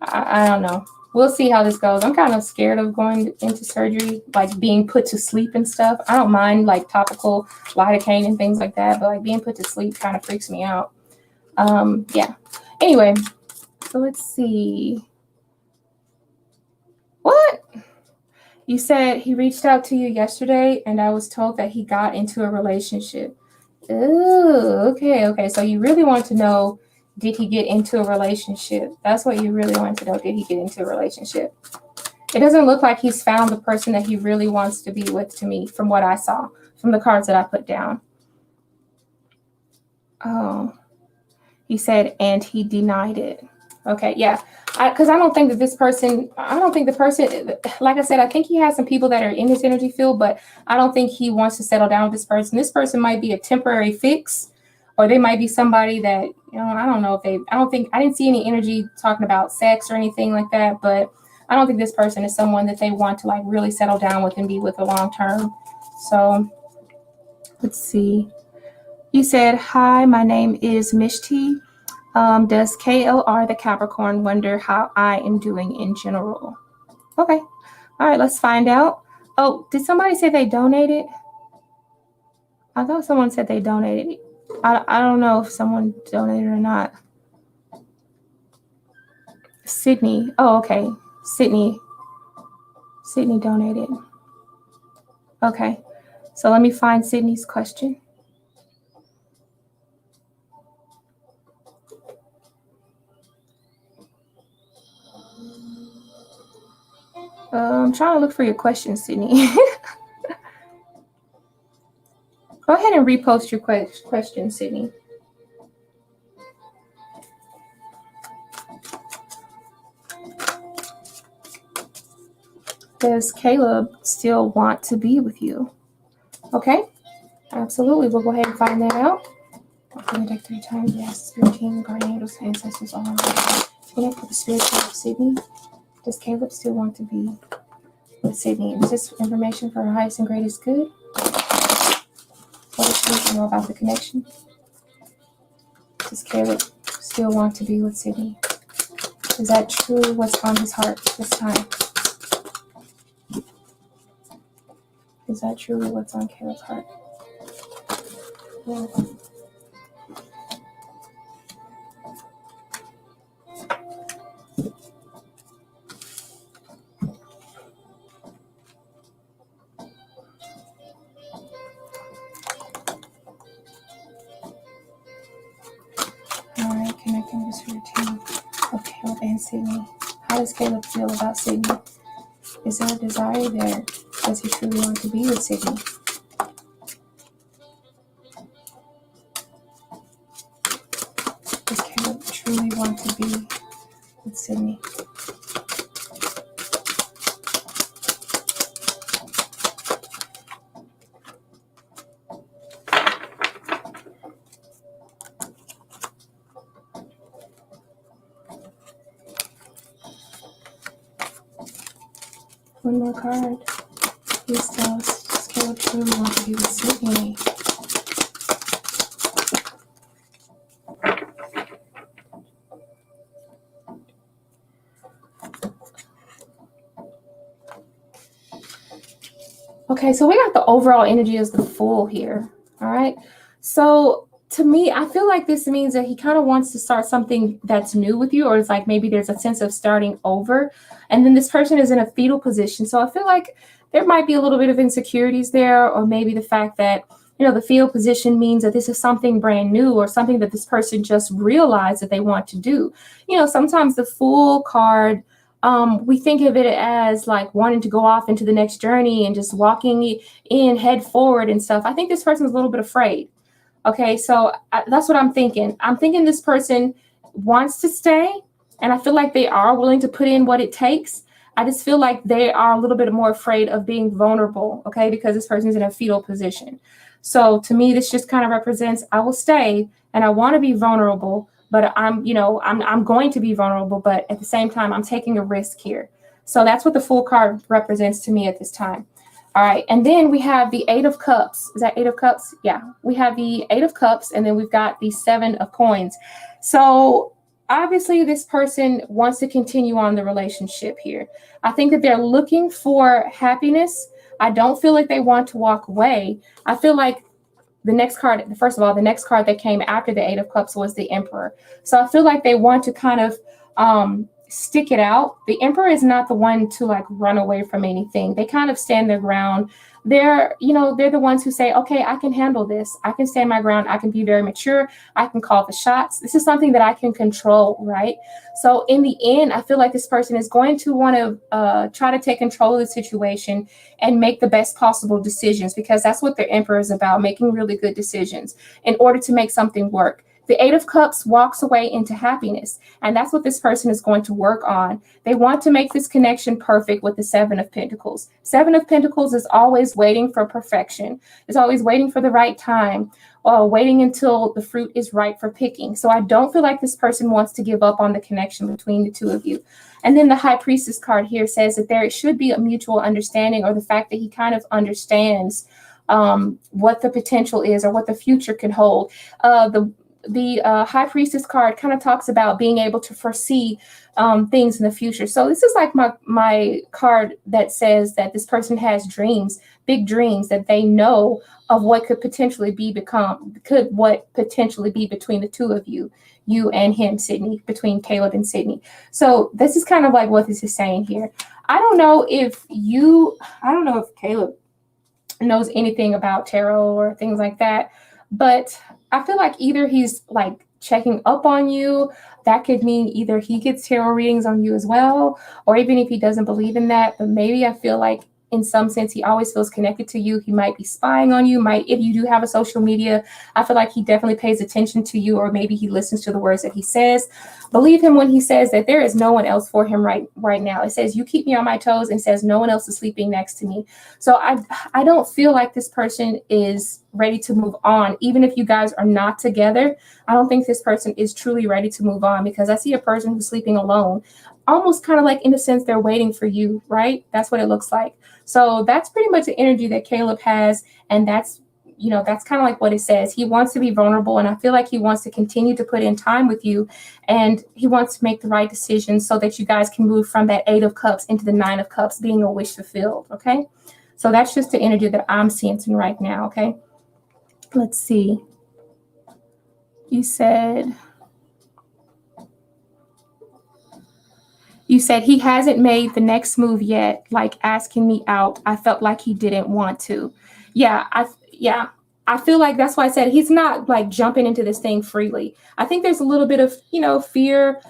I don't know. We'll see how this goes. I'm kind of scared of going into surgery, like being put to sleep and stuff. I don't mind like topical lidocaine and things like that, but like being put to sleep kind of freaks me out. Yeah. Anyway, so let's see. What? You said he reached out to you yesterday, and I was told that he got into a relationship. Oh, okay. So you really want to know, did he get into a relationship? That's what you really want to know. Did he get into a relationship? It doesn't look like he's found the person that he really wants to be with to me, from what I saw, from the cards that I put down. Oh, he said, and he denied it. Okay, yeah. Because I don't think that this person, like I said, I think he has some people that are in his energy field, but I don't think he wants to settle down with this person. This person might be a temporary fix, or they might be somebody that, I don't know if I didn't see any energy talking about sex or anything like that, but I don't think this person is someone that they want to like really settle down with and be with a long term. So let's see. You said, hi, my name is Mishti. Does KLR, the Capricorn, wonder how I am doing in general? Okay. All right, let's find out. Oh, did somebody say they donated? I thought someone said they donated. I don't know if someone donated or not. Sydney. Oh, okay. Sydney donated. Okay. So let me find Sydney's question. I'm trying to look for your question, Sydney. Go ahead and repost your question, Sydney. Does Caleb still want to be with you? Okay, absolutely. We'll go ahead and find that out. Open the deck 3 times. Yes, spirit team, guardian angels, ancestors, all around. Connect with the spirit team of Sydney. Does Caleb still want to be with Sydney? Is this information for her highest and greatest good? What does she know about the connection? Does Caleb still want to be with Sydney? Is that truly what's on his heart this time? Is that truly what's on Caleb's heart? Yeah. Alright, connecting with the routine of Caleb and Sydney. How does Caleb feel about Sydney? Is there a desire there? Does he truly want to be with Sydney? Does Caleb truly want to be with Sydney? One more card. Please tell us, does Caleb truly want to be with Sydney? Okay, so we got the overall energy as the Fool here. All right. So to me, I feel like this means that he kind of wants to start something that's new with you, or it's like maybe there's a sense of starting over. And then this person is in a fetal position. So I feel like there might be a little bit of insecurities there, or maybe the fact that, the fetal position means that this is something brand new or something that this person just realized that they want to do. Sometimes the Fool card, we think of it as like wanting to go off into the next journey and just walking in head forward and stuff. I think this person's a little bit afraid. Okay, so that's what I'm thinking. I'm thinking this person wants to stay, and I feel like they are willing to put in what it takes. I just feel like they are a little bit more afraid of being vulnerable, okay, because this person's in a fetal position. So to me, this just kind of represents, I will stay and I want to be vulnerable, but I'm going to be vulnerable, but at the same time, I'm taking a risk here. So that's what the Fool card represents to me at this time. All right, and then we have the 8 of Cups. Is that 8 of Cups? Yeah, we have the 8 of Cups, and then we've got the 7 of Coins. So obviously this person wants to continue on the relationship here. I think that they're looking for happiness. I don't feel like they want to walk away. I feel like the next card, first of all, the next card that came after the Eight of Cups was the Emperor. So I feel like they want to kind of stick it out. The Emperor is not the one to like run away from anything. They kind of stand their ground. They're the ones who say, okay, I can handle this. I can stand my ground. I can be very mature. I can call the shots. This is something that I can control, right? So in the end, I feel like this person is going to want to try to take control of the situation and make the best possible decisions, because that's what their Emperor is about, making really good decisions in order to make something work. The Eight of Cups walks away into happiness, and that's what this person is going to work on. They want to make this connection perfect with the Seven of Pentacles. Seven of Pentacles is always waiting for perfection. It's always waiting for the right time, or waiting until the fruit is ripe for picking. So I don't feel like this person wants to give up on the connection between the two of you. And then the High Priestess card here says that there should be a mutual understanding, or the fact that he kind of understands what the potential is or what the future can hold. The High Priestess card kind of talks about being able to foresee things in the future. So this is like my card that says that this person has dreams, big dreams, that they know of what could potentially be between the two of you, you and him, Sydney, between Caleb and Sydney. So this is kind of like what this is saying here. I don't know if Caleb knows anything about tarot or things like that, but I feel like either he's like checking up on you. That could mean either he gets tarot readings on you as well, or even if he doesn't believe in that, but maybe I feel like in some sense he always feels connected to you. He might be spying on you. If you do have a social media, I feel like he definitely pays attention to you, or maybe he listens to the words that he says. Believe him when he says that there is no one else for him right now. It says, you keep me on my toes, and says no one else is sleeping next to me. So I don't feel like this person is ready to move on. Even if you guys are not together, I don't think this person is truly ready to move on, because I see a person who's sleeping alone, almost kind of like, in a sense, they're waiting for you, right? That's what it looks like. So that's pretty much the energy that Caleb has, and that's kind of like what it says. He wants to be vulnerable, and I feel like he wants to continue to put in time with you, and he wants to make the right decisions so that you guys can move from that Eight of Cups into the Nine of Cups, being a wish fulfilled, okay? So that's just the energy that I'm sensing right now, okay? Let's see. You said he hasn't made the next move yet, like asking me out. I felt like he didn't want to. Yeah, I feel like that's why I said he's not like jumping into this thing freely. I think there's a little bit of, fear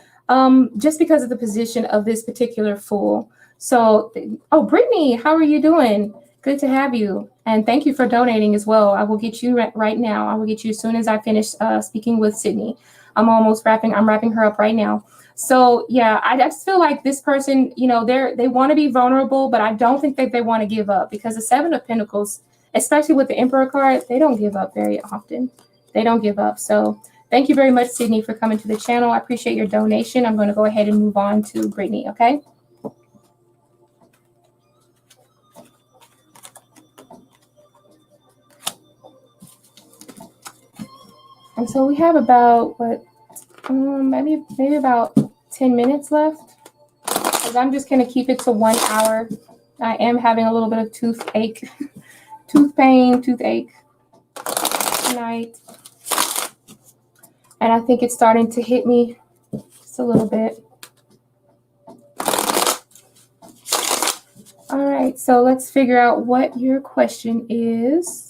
just because of the position of this particular Fool. So, oh, Brittany, how are you doing? Good to have you. And thank you for donating as well. I will get you right now. I will get you as soon as I finish speaking with Sydney. I'm wrapping her up right now. So yeah, I just feel like this person, they want to be vulnerable, but I don't think that they want to give up, because the Seven of Pentacles, especially with the Emperor card, they don't give up very often. They don't give up. So thank you very much, Sydney, for coming to the channel. I appreciate your donation. I'm going to go ahead and move on to Brittany, okay? And so we have about, maybe about 10 minutes left, because I'm just going to keep it to 1 hour. I am having a little bit of toothache tonight. And I think it's starting to hit me just a little bit. All right, so let's figure out what your question is.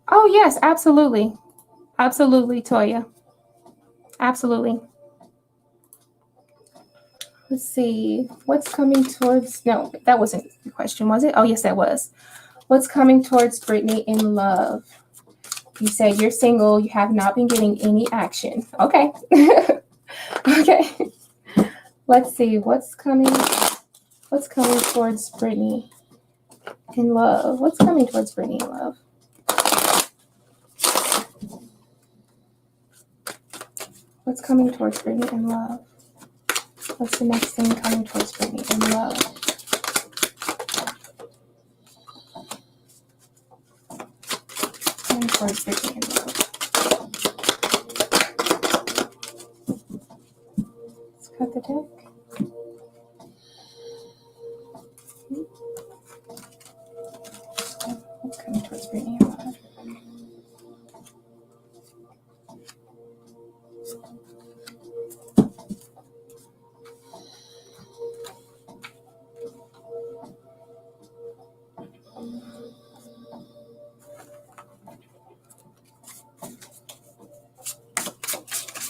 Oh, yes, absolutely. Absolutely, Toya. Absolutely. Let's see. What's coming towards... No, that wasn't the question, was it? Oh, yes, that was. What's coming towards Brittany in love? You say you're single. You have not been getting any action. Okay. Okay. Let's see. What's coming towards Brittany in love? What's coming towards Brittany in love? What's coming towards Brittany in love? What's the next thing coming towards Brittany in love? Coming towards Brittany in love. Let's cut the deck.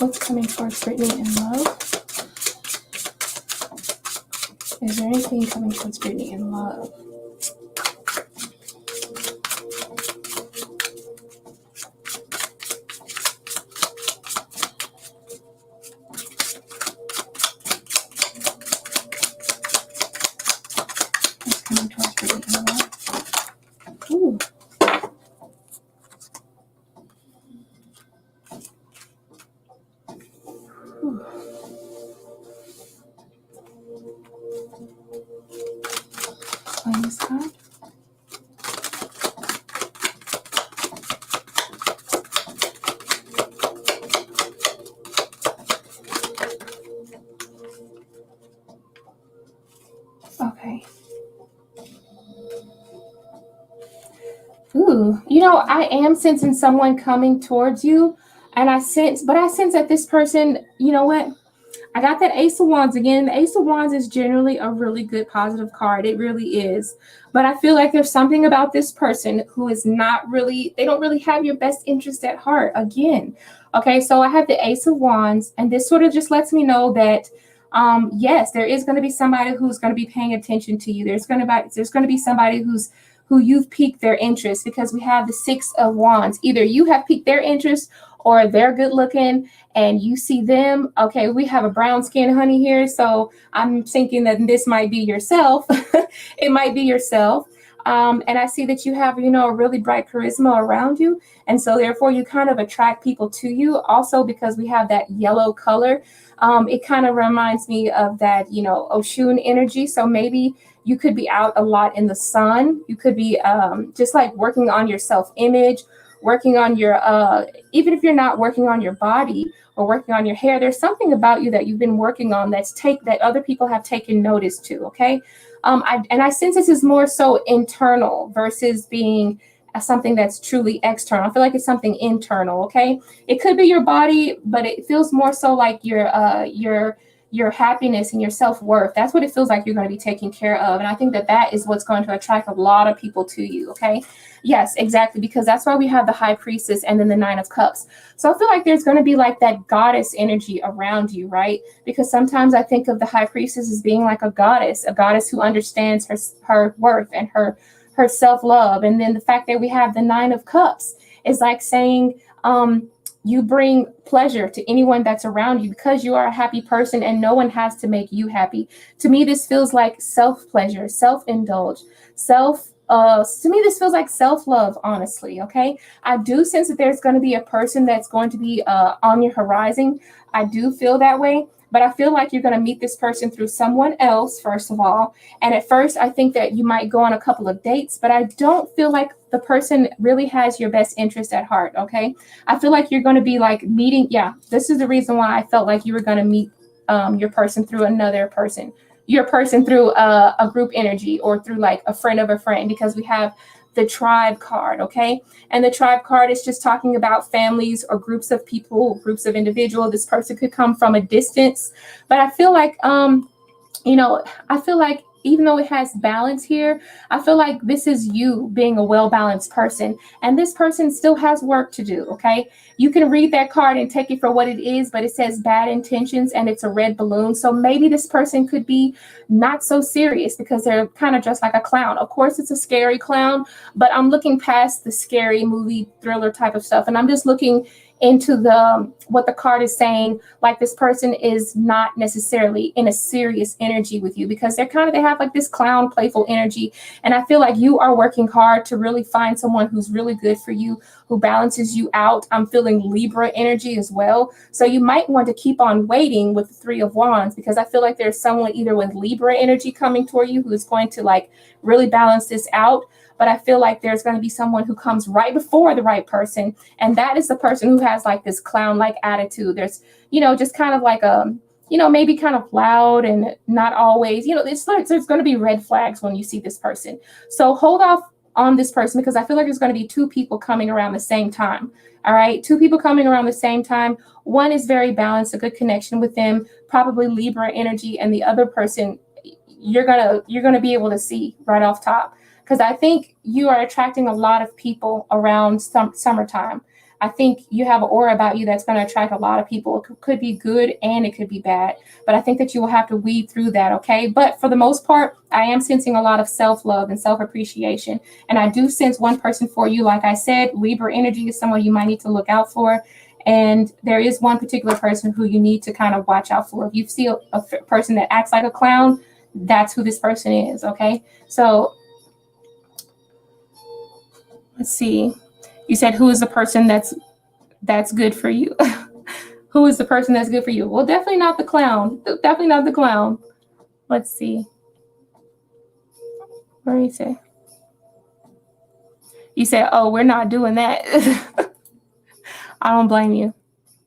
What's coming towards Brittany in love? Is there anything coming towards Brittany in love? What's coming towards Brittany in love? Ooh. Explain this card. Okay. Ooh, I am sensing someone coming towards you, and I sense that this person, you know what? I got that Ace of Wands again. The Ace of Wands is generally a really good positive card. It really is. But I feel like there's something about this person who is they don't really have your best interest at heart again. Okay, so I have the Ace of Wands, and this sort of just lets me know that yes, there is going to be somebody who's going to be paying attention to you. There's going to be somebody who you've piqued their interest, because we have the Six of Wands. Either you have piqued their interest or they're good looking and you see them. Okay, we have a brown skin honey here, so I'm thinking that this might be yourself. It might be yourself. And I see that you have, a really bright charisma around you. And so therefore you kind of attract people to you. Also, because we have that yellow color, it kind of reminds me of that, Oshun energy. So maybe you could be out a lot in the sun. You could be just like working on your self-image, working on your, even if you're not working on your body or working on your hair, there's something about you that you've been working on that other people have taken notice to, okay? I sense this is more so internal versus being something that's truly external. I feel like it's something internal, okay? It could be your body, but it feels more so like your happiness and your self-worth. That's what it feels like you're going to be taking care of. And I think that is what's going to attract a lot of people to you, okay? Yes, exactly, because that's why we have the High Priestess and then the Nine of Cups. So I feel like there's going to be like that goddess energy around you, right? Because sometimes I think of the High Priestess as being like a goddess who understands her worth and her self-love. And then the fact that we have the Nine of Cups is like saying, you bring pleasure to anyone that's around you because you are a happy person and no one has to make you happy. To me, this feels like self-pleasure, self-indulge, to me, this feels like self-love, honestly, okay? I do sense that there's going to be a person that's going to be on your horizon. I do feel that way, but I feel like you're going to meet this person through someone else, first of all. And at first, I think that you might go on a couple of dates, but I don't feel like the person really has your best interest at heart, okay? I feel like you're going to be like meeting, this is the reason why I felt like you were going to meet your person through another person. Your person through a group energy or through like a friend of a friend, because we have the Tribe card, okay? And the Tribe card is just talking about families or groups of people, groups of individuals. This person could come from a distance, but I feel like, even though it has balance here, I feel like this is you being a well-balanced person, and this person still has work to do, okay? You can read that card and take it for what it is, but it says bad intentions and it's a red balloon. So maybe this person could be not so serious because they're kind of just like a clown. Of course, it's a scary clown, but I'm looking past the scary movie thriller type of stuff, and I'm just looking into what the card is saying, like this person is not necessarily in a serious energy with you because they have like this clown playful energy. And I feel like you are working hard to really find someone who's really good for you, who balances you out. I'm feeling Libra energy as well. So you might want to keep on waiting with the Three of Wands, because I feel like there's someone either with Libra energy coming toward you who is going to like really balance this out. But I feel like there's going to be someone who comes right before the right person. And that is the person who has like this clown-like attitude. There's, just kind of like maybe kind of loud and not always, there's going to be red flags when you see this person. So hold off on this person, because I feel like there's going to be two people coming around the same time. All right. Two people coming around the same time. One is very balanced, a good connection with them, probably Libra energy. And the other person, you're going to be able to see right off top. Because I think you are attracting a lot of people around summertime. I think you have an aura about you that's going to attract a lot of people. It could be good and it could be bad, but I think that you will have to weed through that, okay? But for the most part, I am sensing a lot of self-love and self-appreciation, and I do sense one person for you. Like I said, Libra energy is someone you might need to look out for, and there is one particular person who you need to kind of watch out for. If you see a person that acts like a clown, that's who this person is, okay? So let's see. You said, who is the person that's good for you? Who is the person that's good for you? Well, definitely not the clown. Definitely not the clown. Let's see. What do you say? You said, oh, we're not doing that. I don't blame you. You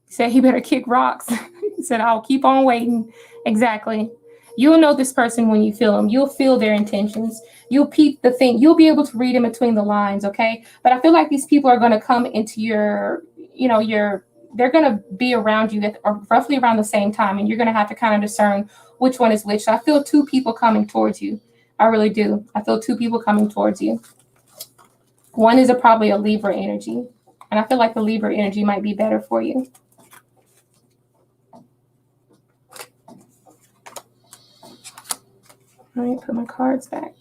said he better kick rocks. He said, I'll keep on waiting. Exactly. You'll know this person when you feel them. You'll feel their intentions. You'll peep the thing. You'll be able to read in between the lines, okay? But I feel like these people are going to come into your, they're going to be around you at roughly around the same time, and you're going to have to kind of discern which one is which. So I feel two people coming towards you. I really do. I feel two people coming towards you. One is probably a Libra energy, and I feel like the Libra energy might be better for you. Let me put my cards back.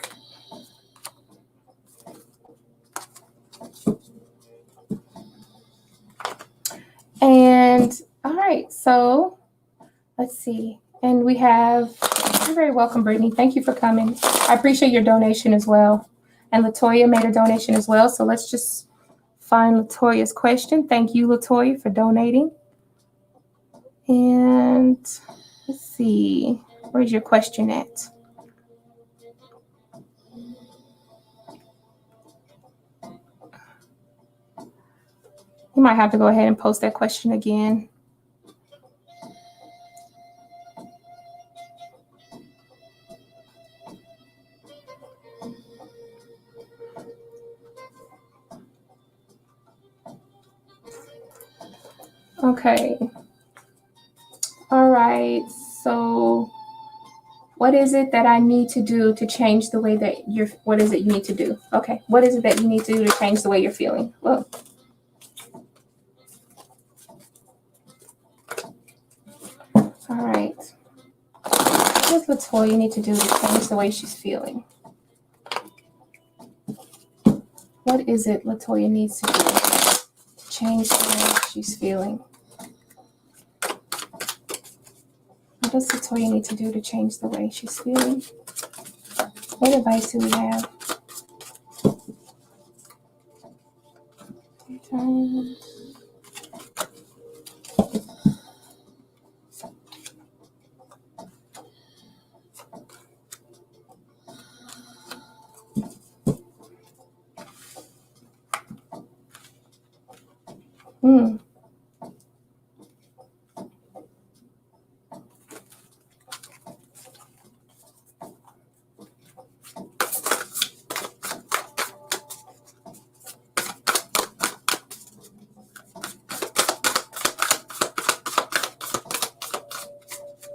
And all right, so let's see. And we have, you're very welcome, Brittany. Thank you for coming. I appreciate your donation as well. And Latoya made a donation as well. So let's just find Latoya's question. Thank you, Latoya, for donating. And let's see, where's your question at? You might have to go ahead and post that question again. Okay. All right. So what is it that I need to do to change the way that what is it you need to do? Okay. What is it that you need to do to change the way you're feeling? Well, all right. What does Latoya need to do to change the way she's feeling? What is it Latoya needs to do to change the way she's feeling? What does Latoya need to do to change the way she's feeling? What advice do we have?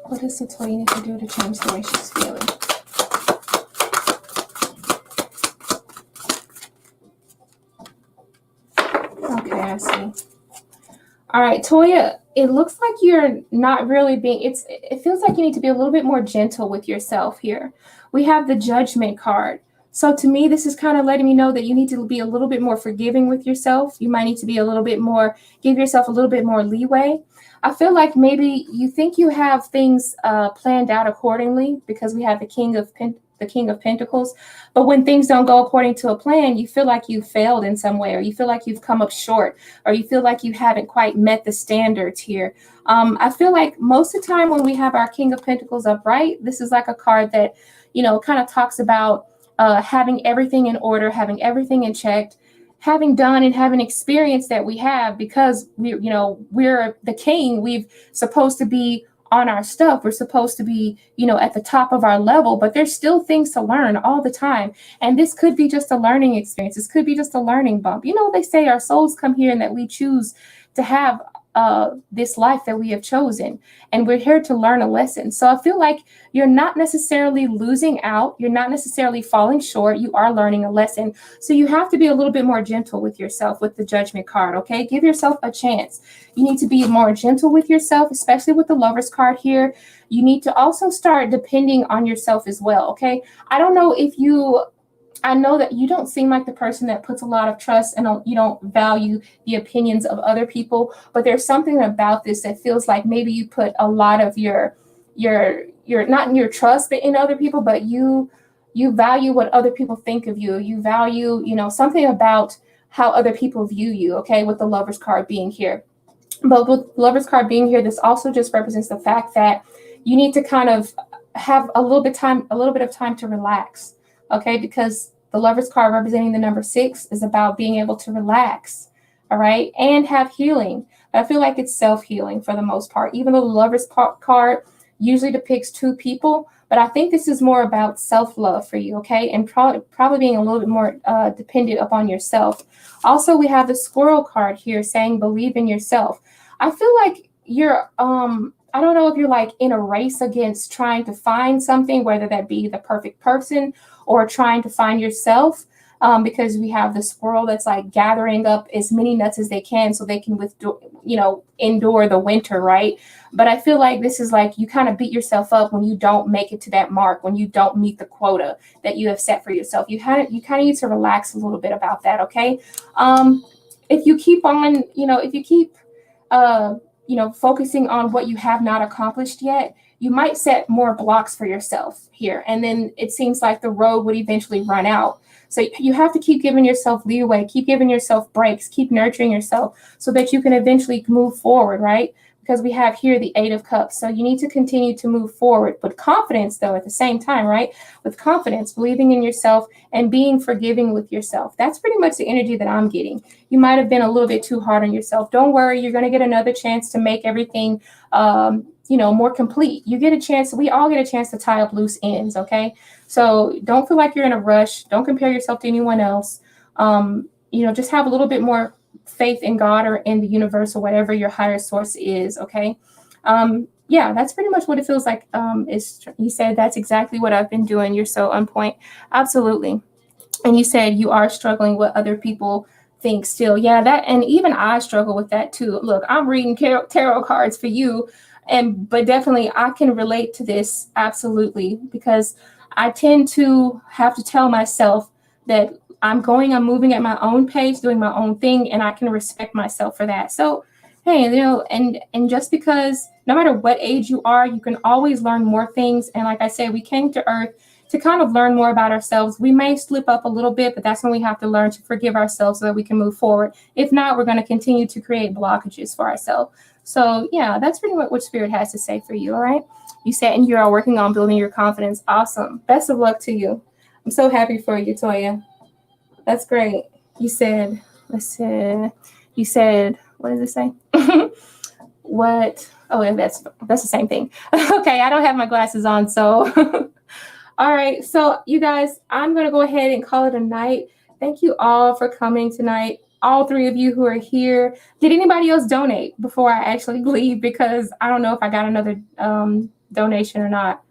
What does Latoya need to do to change the way she's feeling? Okay, I see. All right, Toya, it looks like you're not really being, it feels like you need to be a little bit more gentle with yourself here. We have the Judgment card. So to me, this is kind of letting me know that you need to be a little bit more forgiving with yourself. You might need to be a little bit more, give yourself a little bit more leeway. I feel like maybe you think you have things planned out accordingly because we have the King of Pentacles. But when things don't go according to a plan, you feel like you failed in some way, or you feel like you've come up short, or you feel like you haven't quite met the standards here. I feel like most of the time when we have our King of Pentacles upright, this is like a card that, kind of talks about having everything in order, having everything in check, having done and having experience that we have, because we're the king. We've supposed to be on our stuff. We're supposed to be, at the top of our level, but there's still things to learn all the time. And this could be just a learning experience. This could be just a learning bump. They say our souls come here and that we choose to have this life that we have chosen, and we're here to learn a lesson. So I feel like you're not necessarily losing out. You're not necessarily falling short. You are learning a lesson. So you have to be a little bit more gentle with yourself with the Judgment card, okay? Give yourself a chance. You need to be more gentle with yourself, especially with the Lovers card here. You need to also start depending on yourself as well, okay? I don't know if I know that you don't seem like the person that puts a lot of trust and you don't value the opinions of other people, but there's something about this that feels like maybe you put a lot of your not in your trust in other people, but you value what other people think of you. You value, something about how other people view you, okay, with the Lovers card being here. But with Lovers card being here, this also just represents the fact that you need to kind of have a little bit of time to relax. Okay, because the Lovers card representing the number 6 is about being able to relax, all right, and have healing. But I feel like it's self-healing for the most part, even though the Lovers card usually depicts 2 people. But I think this is more about self-love for you, okay, and probably being a little bit more dependent upon yourself. Also, we have the Squirrel card here saying believe in yourself. I feel like you're I don't know if you're like in a race against trying to find something, whether that be the perfect person or trying to find yourself, because we have the squirrel that's like gathering up as many nuts as they can so they can endure the winter, right? But I feel like this is like you kind of beat yourself up when you don't make it to that mark, when you don't meet the quota that you have set for yourself. You kind of need to relax a little bit about that, okay? If you keep on, focusing on what you have not accomplished yet, you might set more blocks for yourself here. And then it seems like the road would eventually run out. So you have to keep giving yourself leeway, keep giving yourself breaks, keep nurturing yourself so that you can eventually move forward, right? Because we have here the 8 of Cups. So you need to continue to move forward with confidence, though, at the same time, right? With confidence, believing in yourself and being forgiving with yourself. That's pretty much the energy that I'm getting. You might have been a little bit too hard on yourself. Don't worry. You're going to get another chance to make everything, more complete. You get a chance. We all get a chance to tie up loose ends, okay? So don't feel like you're in a rush. Don't compare yourself to anyone else. Just have a little bit more faith in God or in the universe or whatever your higher source is, okay? That's pretty much what it feels like. He said, that's exactly what I've been doing. You're so on point. Absolutely. And you said you are struggling with other people think still. Yeah, that, and even I struggle with that too. Look, I'm reading tarot cards for you, but definitely I can relate to this absolutely, because I tend to have to tell myself that I'm moving at my own pace, doing my own thing, and I can respect myself for that. So, hey, and just because no matter what age you are, you can always learn more things. And like I said, we came to Earth to kind of learn more about ourselves. We may slip up a little bit, but that's when we have to learn to forgive ourselves so that we can move forward. If not, we're going to continue to create blockages for ourselves. So yeah, that's pretty much what Spirit has to say for you, all right? You said, and you are working on building your confidence. Awesome. Best of luck to you. I'm so happy for you, Toya. That's great. You said, what does it say? What? Oh, that's the same thing. Okay, I don't have my glasses on, so. All right, so you guys, I'm going to go ahead and call it a night. Thank you all for coming tonight. All 3 of you who are here. Did anybody else donate before I actually leave? Because I don't know if I got another donation or not.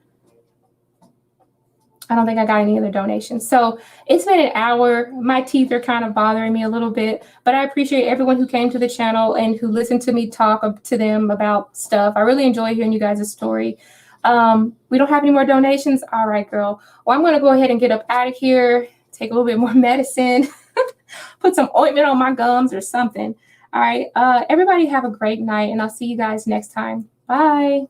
I don't think I got any other donations. So it's been an hour. My teeth are kind of bothering me a little bit, but I appreciate everyone who came to the channel and who listened to me talk to them about stuff. I really enjoy hearing you guys' story. We don't have any more donations. All right, girl. Well, I'm going to go ahead and get up out of here, take a little bit more medicine, put some ointment on my gums or something. All right. Everybody have a great night, and I'll see you guys next time. Bye.